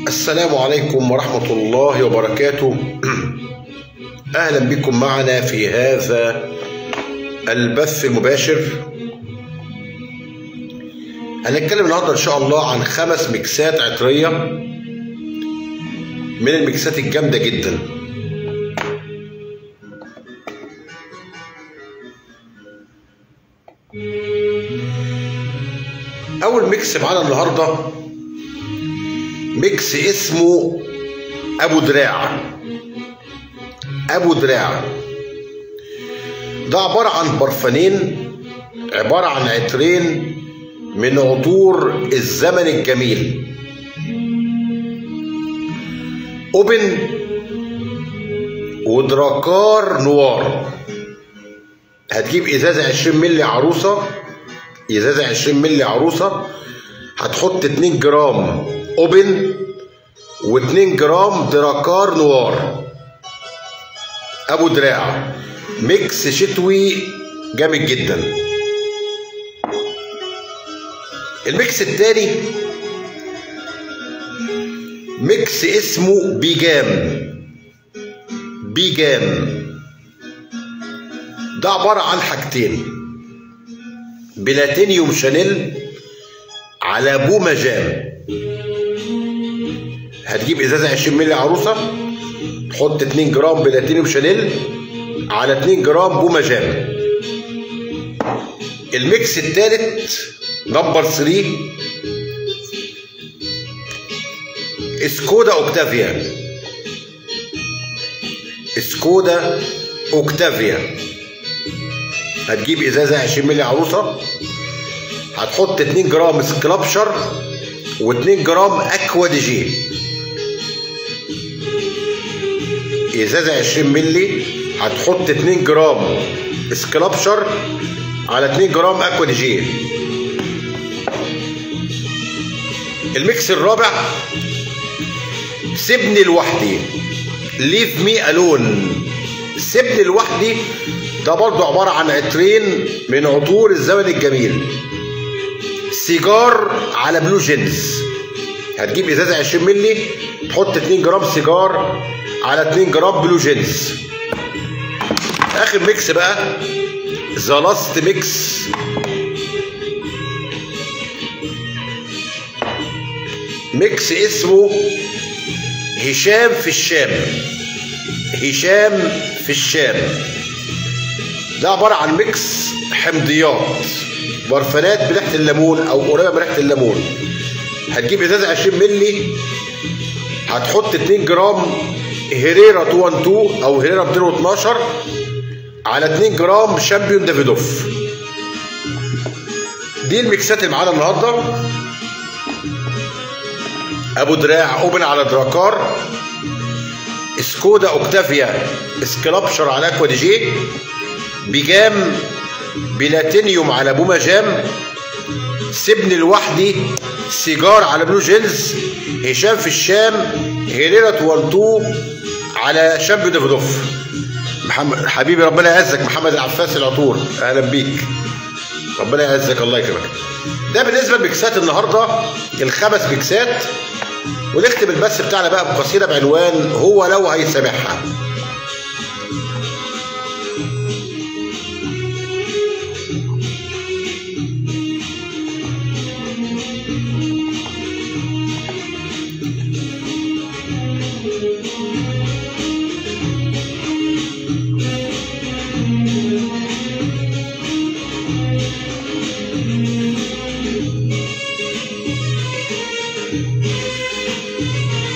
السلام عليكم ورحمة الله وبركاته. أهلا بكم معنا في هذا البث المباشر. هنتكلم النهارده إن شاء الله عن 5 ميكسات عطرية من الميكسات الجامدة جدا. أول ميكس معانا النهارده ميكس اسمه أبو دراع. أبو دراع ده عبارة عن برفانين، عبارة عن عطرين من عطور الزمن الجميل. أوبن ودراكار نوار. هتجيب إزازة 20 مللي عروسة، إزازة 20 مللي عروسة، هتحط 2 جرام أوبن و2 جرام دراكار نوار. أبو دراع ميكس شتوي جامد جدا. الميكس التاني ميكس اسمه بيجام. بيجام ده عبارة عن حاجتين: بلاتينيوم شانيل على بومجان. هتجيب ازازه 20 مللي عروسه، تحط 2 جرام بلاتينيوم شانيل على 2 جرام بومجان. الميكس الثالث نمبر 3 سكودا اوكتافيا. سكودا اوكتافيا هتجيب ازازه 20 مللي عروسه، هتحط 2 جرام سكلابشر و2 جرام اكوا دي جي. ازازه 20 مللي هتحط 2 جرام سكلابشر على 2 جرام اكوا دي جي. الميكس الرابع سيبني لوحدي، ليف مي الون. سيبني لوحدي ده برضو عبارة عن عطرين من عطور الزمن الجميل. سيجار على بلو جينز. هتجيب ازازة 20 مللي، تحط 2 جرام سيجار على 2 جرام بلو جينز. اخر ميكس بقى ذا لاست ميكس. ميكس اسمه هشام في الشام. هشام في الشام ده عبارة عن ميكس حمضيات، برفانات بريحة الليمون أو قريبة من ريحة الليمون. هتجيب إزازة 20 مللي، هتحط 2 جرام هيريرا 212 أو هيريرا 212 على 2 جرام شامبيون دافيدوف. دي الميكسات اللي معانا النهارده: أبو دراع أوبن على دراكار، سكودا اوكتافيا سكلابشر على اكوا دي جي، بيجام بلاتينيوم على بومجام، سيبني لوحدي سيجار على بلو جينز، هشام في الشام هيريرا 12 على شامبيون دافيدوف. محمد حبيبي ربنا يعزك، محمد العفاس العطور، اهلا بيك، ربنا يعزك الله يكرمك. ده بالنسبه لميكسات النهارده، ال5 ميكسات. ونختم البث بتاعنا بقى بقصيده بعنوان هو لو هيسامحها.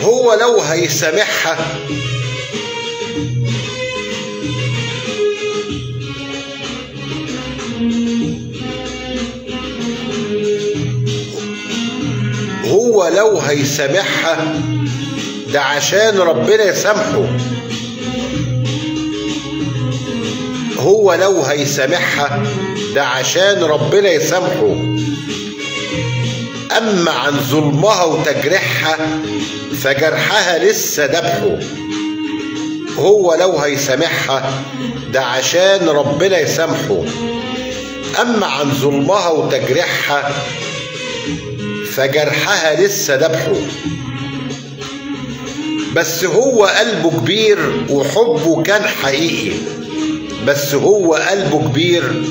هو لو هيسامحها هو لو هيسامحها ده عشان ربنا يسامحه. هو لو هيسامحها ده عشان ربنا يسامحه. أما عن ظلمها وتجريحها فجرحها لسه دبحه. هو لو هيسامحها ده عشان ربنا يسامحه. أما عن ظلمها وتجريحها فجرحها لسه دبحه. بس هو قلبه كبير وحبه كان حقيقي. بس هو قلبه كبير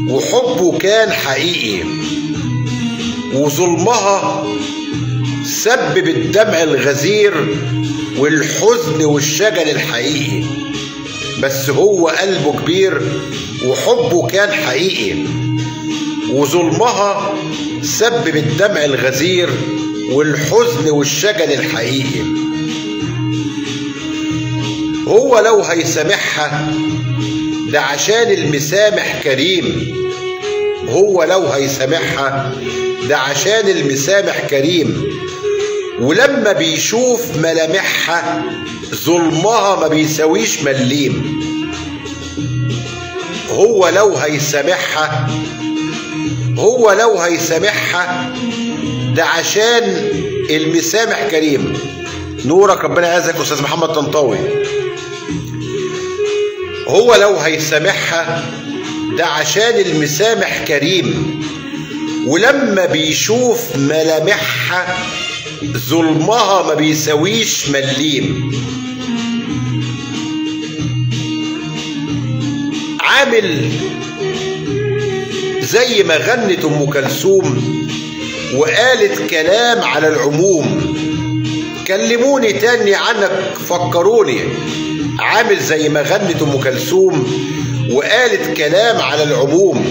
وحبه كان حقيقي، وظلمها سبب الدمع الغزير والحزن والشجن الحقيقي. بس هو قلبه كبير وحبه كان حقيقي، وظلمها سبب الدمع الغزير والحزن والشجن الحقيقي. هو لو هيسامحها ده عشان المسامح كريم. هو لو هيسامحها ده عشان المسامح كريم، ولما بيشوف ملامحها ظلمها ما بيساويش مليم. هو لو هيسامحها ده عشان المسامح كريم. نورك ربنا يعزك استاذ محمد طنطاوي. هو لو هيسامحها ده عشان المسامح كريم، ولما بيشوف ملامحها ظلمها ما بيساويش مليم. عامل زي ما غنت ام كلثوم وقالت كلام على العموم، كلموني تاني عنك فكروني. عامل زي ما غنت ام كلثوم وقالت كلام على العموم،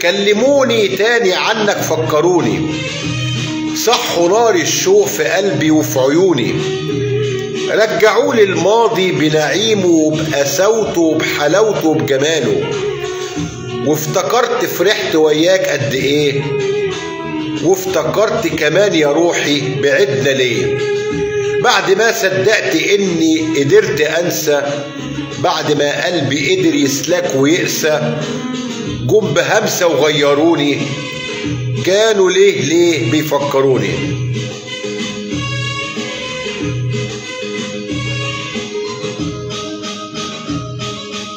كلموني تاني عنك فكروني. صحوا نار الشوق في قلبي وفي عيوني، رجعولي الماضي بنعيمه وبقساوته وبحلاوته وبجماله. وافتكرت فرحت وياك قد ايه، وافتكرت كمان يا روحي بعدنا ليه. بعد ما صدقت اني قدرت انسى، بعد ما قلبي قدر يسلك ويقسى، جم بهمسة وغيروني. كانوا ليه بيفكروني.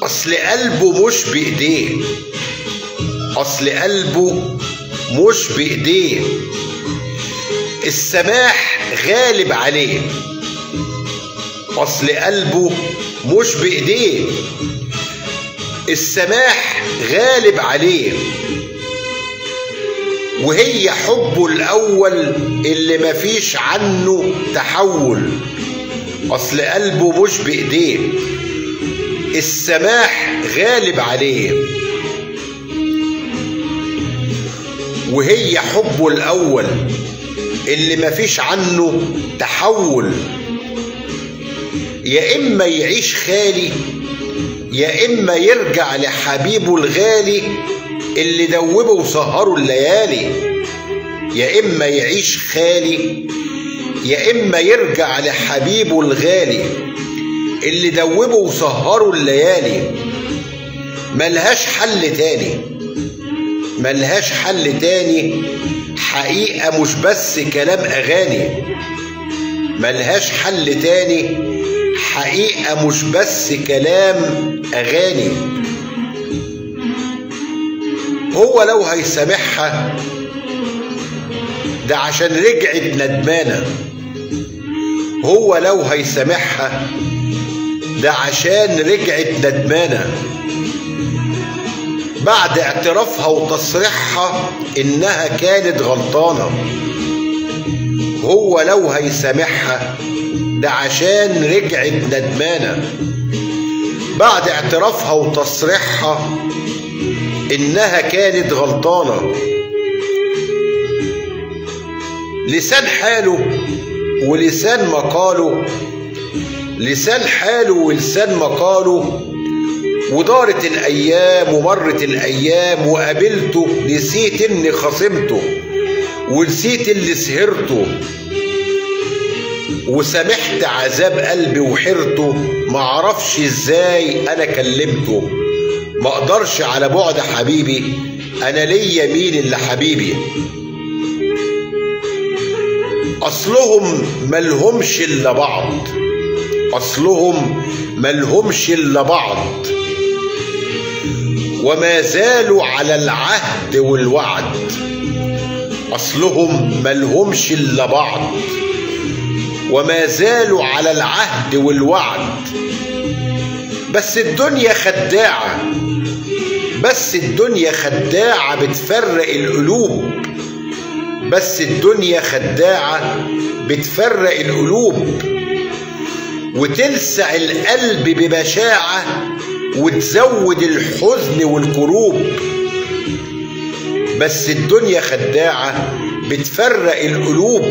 اصل قلبه مش بايديه، اصل قلبه مش بايديه، السماح غالب عليه. اصل قلبه مش بايديه، السماح غالب عليه، وهي حبه الاول اللي مفيش عنه تحول. اصل قلبه مش بايديه، السماح غالب عليه، وهي حبه الاول اللي مفيش عنه تحول. يا اما يعيش خالي، يا اما يرجع لحبيبه الغالي اللي دوبه وسهره الليالي. يا اما يعيش خالي، يا اما يرجع لحبيبه الغالي اللي دوبه وسهره الليالي. ملهاش حل تاني، ملهاش حل تاني، حقيقة مش بس كلام أغاني. ملهاش حل تاني، حقيقة مش بس كلام أغاني. هو لو هيسامحها ده عشان رجعت ندمانة. هو لو هيسامحها ده عشان رجعت ندمانة، بعد اعترافها وتصريحها انها كانت غلطانة. هو لو هيسامحها ده عشان رجعت ندمانة، بعد اعترافها وتصريحها انها كانت غلطانة. لسان حاله ولسان مقاله، لسان حاله ولسان مقاله. ودارت الايام ومرت الايام وقابلته، نسيت اني خصمته ونسيت اللي سهرته، وسامحت عذاب قلبي وحيرته. معرفش ازاي انا كلمته، مقدرش على بعد حبيبي، انا ليا مين اللي حبيبي. اصلهم ملهمش الا بعض، اصلهم ملهمش الا بعض، وما زالوا على العهد والوعد. اصلهم ملهمش الا بعض، وما زالوا على العهد والوعد. بس الدنيا خداعة، بس الدنيا خداعة بتفرق القلوب، بس الدنيا خداعة بتفرق القلوب وتلسع القلب ببشاعة وتزود الحزن والكروب. بس الدنيا خداعة بتفرق القلوب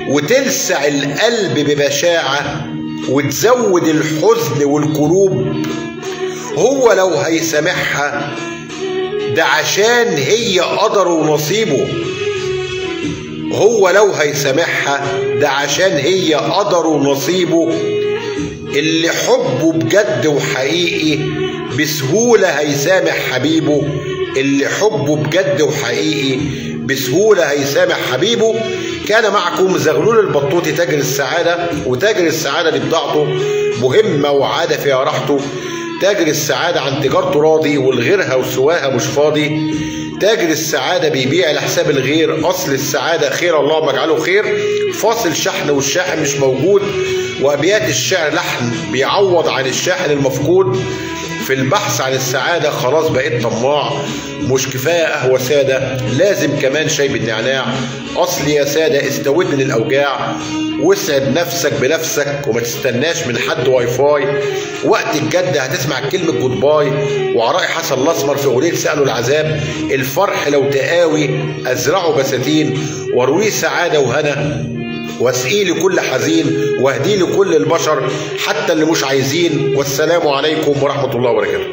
وتلسع القلب ببشاعة وتزود الحزن والكروب. هو لو هيسامحها ده عشان هي قدره ونصيبه، هو لو هيسامحها ده عشان هي قدره ونصيبه. اللي حبه بجد وحقيقي بسهولة هيسامح حبيبه، اللي حبه بجد وحقيقي بسهولة هيسامح حبيبه. كان معكم زغلول البطوطي تاجر السعادة، وتاجر السعادة دي بضاعته مهمة وعادة فيها راحته. تاجر السعادة عن تجارته راضي والغيرها وسواها مش فاضي. تاجر السعادة بيبيع لحساب الغير، أصل السعادة خير اللهم اجعله خير. فاصل شحن والشاحن مش موجود، وأبيات الشعر لحن بيعوض عن الشاحن المفقود. في البحث عن السعادة خلاص بقيت طماع، مش كفاية قهوة سادة لازم كمان شاي بالنعناع. أصل يا سادة استودن الأوجاع واسعد نفسك بنفسك وما تستناش من حد واي فاي. وقت الجد هتسمع كلمة جود باي. وعراء حسن الأسمر في أغنية سألوا العذاب، الفرح لو تقاوي أزرعه بساتين وارويه سعادة وهنا واسقيه لكل حزين واهديه لكل البشر حتى اللي مش عايزين. والسلام عليكم ورحمة الله وبركاته.